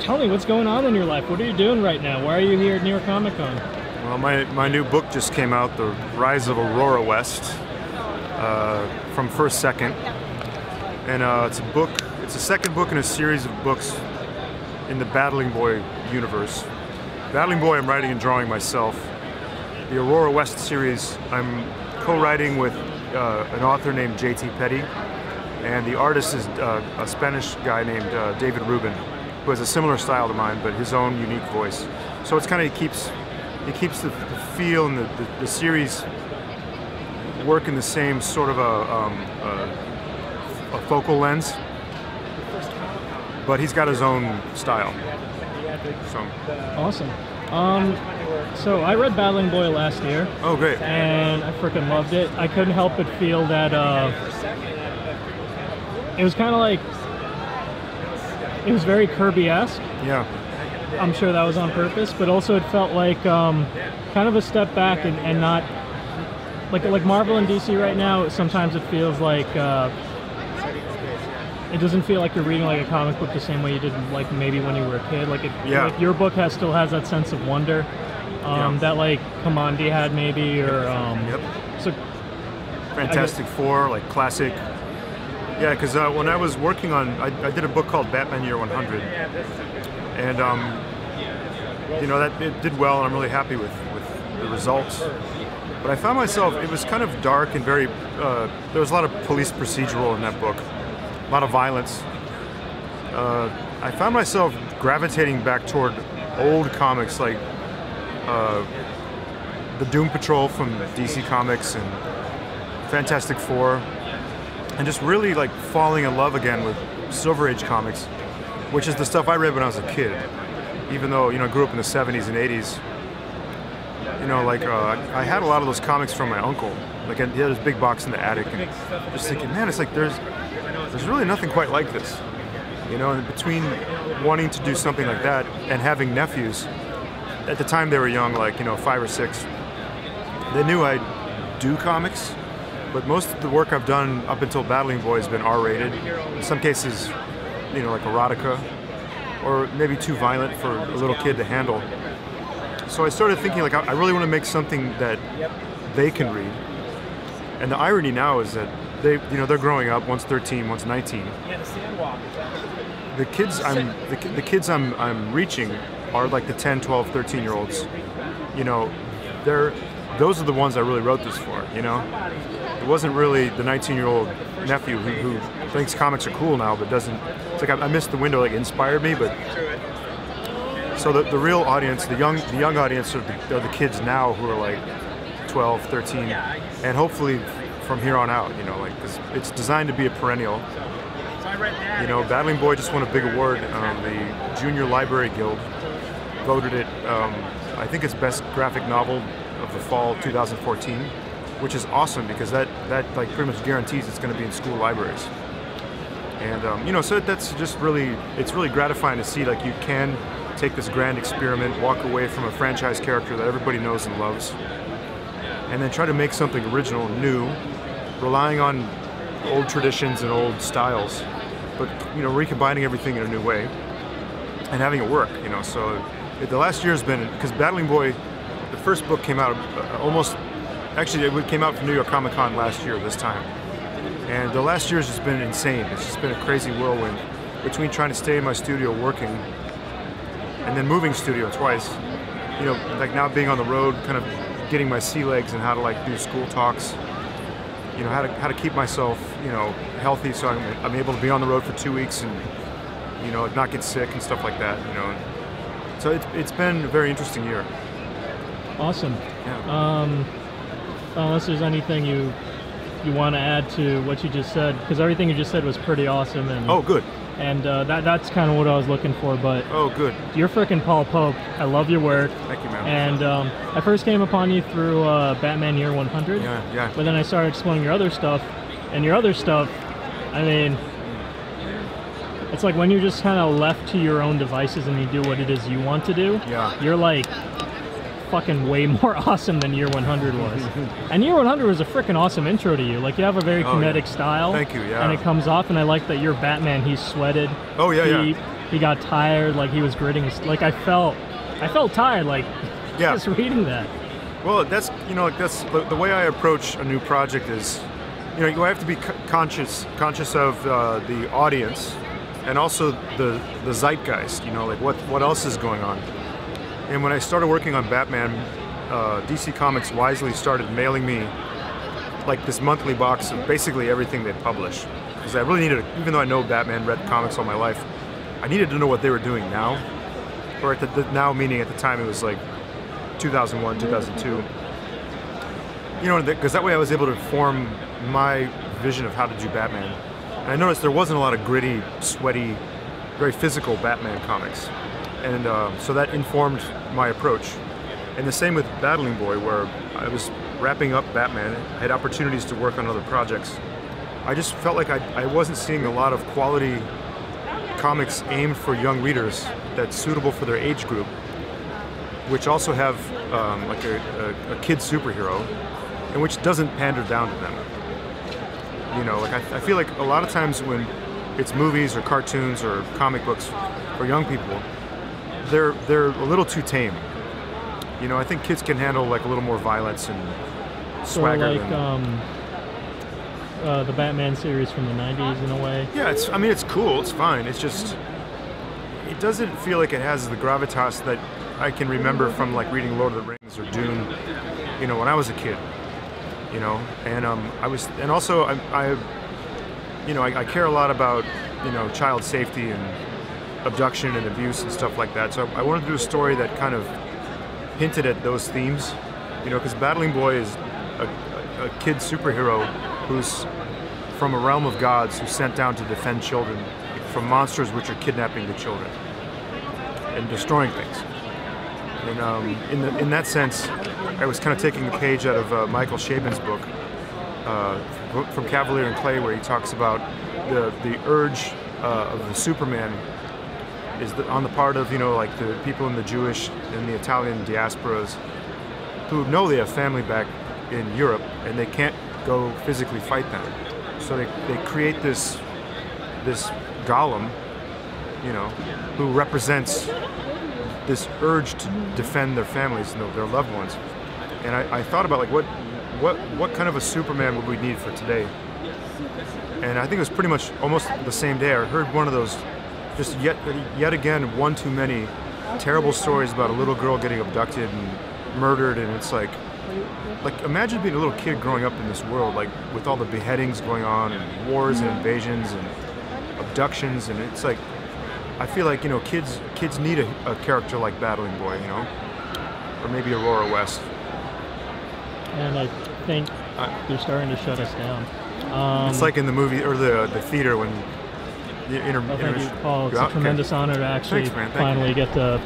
tell me what's going on in your life. What are you doing right now? Why are you here at New York Comic Con? Well, my new book just came out, The Rise of Aurora West, from First Second, and it's a book. It's the second book in a series of books in the Battling Boy universe. Battling Boy, I'm writing and drawing myself. The Aurora West series, I'm co-writing with an author named J.T. Petty, and the artist is a Spanish guy named David Rubin, who has a similar style to mine, but his own unique voice. So it's kind of, it keeps the feel and the series work in the same sort of a focal lens, but he's got his own style. So awesome. So I read Battling Boy last year. Oh, great. And I freaking loved it. I couldn't help but feel that it was kind of like, it was very Kirby-esque. Yeah. I'm sure that was on purpose, but also it felt like kind of a step back and not like Marvel and DC right now. Sometimes it feels like it doesn't feel like you're reading like a comic book the same way you did like maybe when you were a kid. Like like your book still has that sense of wonder that like Kamandi had maybe, or so Fantastic Four, like classic. Yeah, because when I was working on, I did a book called Batman Year 100, and you know, that it did well, and I'm really happy with the results. But I found myself, it was kind of dark and very, there was a lot of police procedural in that book, a lot of violence. I found myself gravitating back toward old comics like the Doom Patrol from DC Comics and Fantastic Four, and just really like falling in love again with Silver Age comics, which is the stuff I read when I was a kid. Even though, you know, I grew up in the 70s and 80s, you know, like I had a lot of those comics from my uncle. Like, he had this big box in the attic, and just thinking, man, it's like there's really nothing quite like this, you know. And between wanting to do something like that and having nephews, at the time they were young, like, you know, 5 or 6, they knew I'd do comics, but most of the work I've done up until Battling Boy has been R-rated. In some cases, you know, like erotica, or maybe too violent for a little kid to handle. So I started thinking, like, I really want to make something that they can read. And the irony now is that they, you know, they're growing up. One's 13, one's 19. The kids I'm reaching are like the 10, 12, 13-year-olds. You know, those are the ones I really wrote this for. You know, it wasn't really the 19-year-old nephew who thinks comics are cool now, but doesn't. It's like I missed the window. Like, it inspired me, but. So the real audience, the young audience, are the kids now who are like 12, 13, and hopefully from here on out, you know, like, because it's designed to be a perennial. You know, Battling Boy just won a big award. The Junior Library Guild voted it, I think it's best graphic novel of the fall 2014, which is awesome because that like pretty much guarantees it's going to be in school libraries. And you know, so that's just really, it's really gratifying to see, like, you can take this grand experiment, walk away from a franchise character that everybody knows and loves, and then try to make something original, new, relying on old traditions and old styles, but, you know, recombining everything in a new way and having it work, you know. So the last year has been, because Battling Boy, the first book came out actually it came out from New York Comic Con last year this time, and the last year has just been insane. It's just been a crazy whirlwind between trying to stay in my studio working and then moving studio twice, you know, like now being on the road, kind of getting my sea legs and how to, like, do school talks, you know, how to keep myself, you know, healthy, so I'm able to be on the road for 2 weeks and, you know, not get sick and stuff like that, you know. So it's been a very interesting year. Awesome. Yeah. Unless there's anything you want to add to what you just said, because everything you just said was pretty awesome. And oh, good. And that's kind of what I was looking for. But oh, good. You're freaking Paul Pope. I love your work. Thank you, man. And I first came upon you through Batman Year 100. Yeah. But then I started exploring your other stuff, and your other stuff, I mean, it's like when you're just kind of left to your own devices and you do what it is you want to do. Yeah. You're like fucking way more awesome than Year 100 was. And Year 100 was a freaking awesome intro to you. Like, you have a very kinetic style. Thank you, yeah. And it comes off, and I like that you're Batman, he's sweated. Oh, yeah, he got tired, like he was gritting his, like I felt tired, like just reading that. Well, that's that's the way I approach a new project is, you have to be conscious of the audience, and also the zeitgeist. Like what else is going on. And when I started working on Batman, DC Comics wisely started mailing me like this monthly box of basically everything they publish, because I really needed, even though I know Batman, read comics all my life, I needed to know what they were doing now, or at the now meaning at the time it was like 2001, 2002. Because that way I was able to form my vision of how to do Batman. And I noticed there wasn't a lot of gritty, sweaty, very physical Batman comics. And so that informed my approach. And the same with Battling Boy, where I was wrapping up Batman, I had opportunities to work on other projects. I just felt like I wasn't seeing a lot of quality comics aimed for young readers that's suitable for their age group, which also have like a kid superhero, and which doesn't pander down to them. Like I feel like a lot of times when it's movies or cartoons or comic books for young people, they're a little too tame. I think kids can handle like a little more violence and swagger. So like the Batman series from the 90s in a way. Yeah, it's cool, it's fine. It's just, it doesn't feel like it has the gravitas that I can remember from like reading Lord of the Rings or Dune, when I was a kid. And I care a lot about, child safety and abduction and abuse and stuff like that. So I wanted to do a story that kind of hinted at those themes, because Battling Boy is a kid superhero who's from a realm of gods who's sent down to defend children from monsters which are kidnapping the children and destroying things. And in that sense, I was kind of taking a page out of Michael Chabon's book, from Cavalier and Clay, where he talks about the urge of the Superman is on the part of, like the people in the Jewish and the Italian diasporas who know they have family back in Europe and they can't go physically fight them. So they create this golem, who represents this urge to defend their families and their loved ones. And I thought about like what kind of a Superman would we need for today? And I think it was pretty much almost the same day I heard one of those, just yet again, one too many terrible stories about a little girl getting abducted and murdered. And it's like imagine being a little kid growing up in this world, like with all the beheadings going on and wars and invasions and abductions. And it's like, I feel like, kids need a character like Battling Boy, or maybe Aurora West. And I think they're starting to shut us down. It's like in the movie or the theater when Paul, it's a tremendous honor to actually finally get to